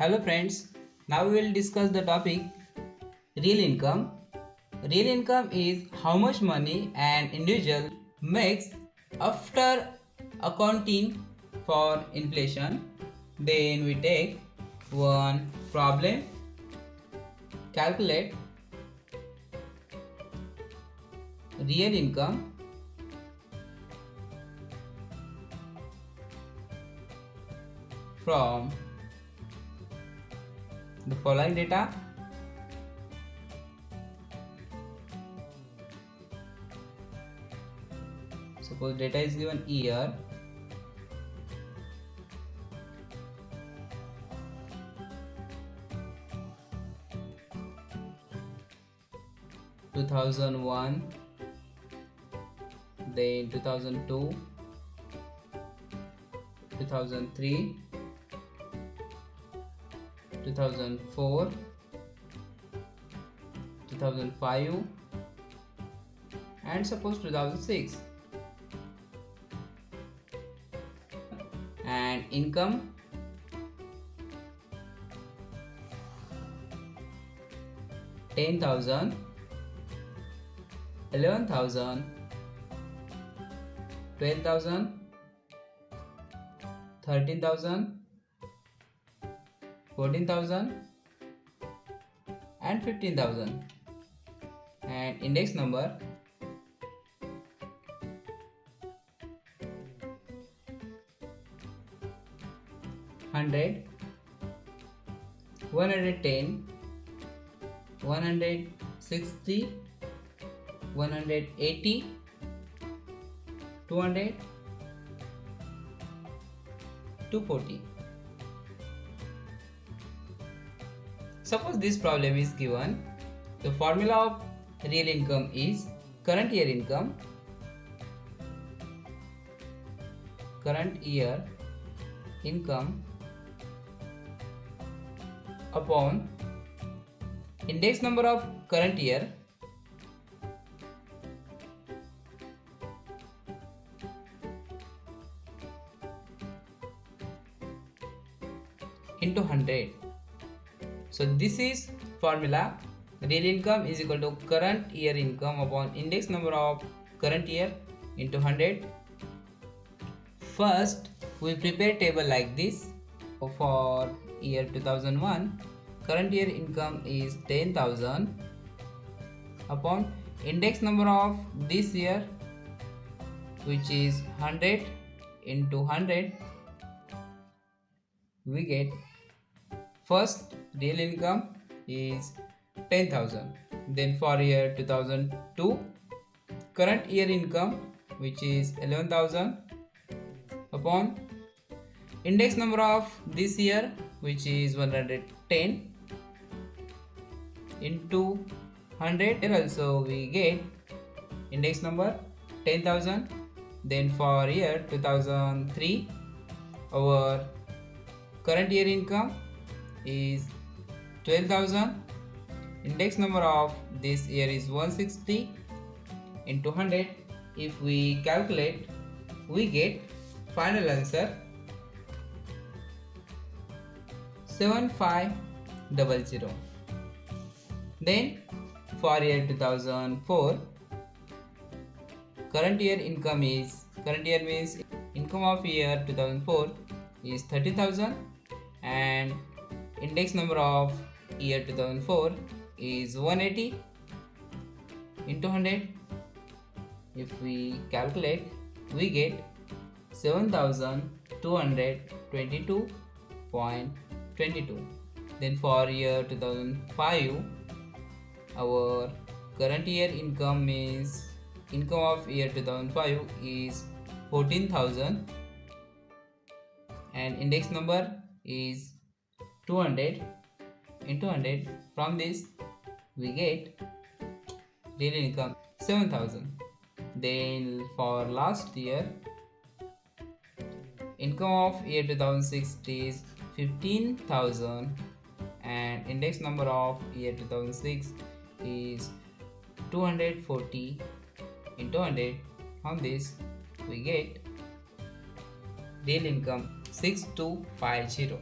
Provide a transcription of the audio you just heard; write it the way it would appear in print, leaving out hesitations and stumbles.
Hello friends, now we will discuss the topic real income. Real income is how much money an individual makes after accounting for inflation. Then we take one problem, calculate real income from the following data. Suppose data is given year, two 2001, then 2002, 2003, 2004, 2005, and suppose 2006. And income $10,000, $11,000, $12,000, $13,000, $14,000, and $15,000. And index number 100, 110, 160, 180, 200, 240. Suppose this problem is given. The formula of real income is current year income, upon index number of current year into 100. So this is formula. Real income is equal to current year income upon index number of current year into 100. First we prepare table like this. For year 2001, current year income is 10,000 upon index number of this year, which is 100 into 100. We get first real income is 10,000. Then for year 2002, current year income, which is 11,000 upon index number of this year, which is 110 into 100. Here also we get index number 10,000. Then for year 2003, our current year income is 12,000. Index number of this year is 160 into 100. If we calculate, we get final answer 7500. Then for year 2004, current year income is, current year means income of year 2004 is 30,000 and index number of year 2004 is 180 into 100. If we calculate, we get 7,222.22. Then for year 2005, our current year income means income of year 2005 is 14,000 and index number is 200 into 100. From this we get real income 7,000. Then for last year, income of year 2006 is 15,000 and index number of year 2006 is 240 into 100. From this we get real income 6250.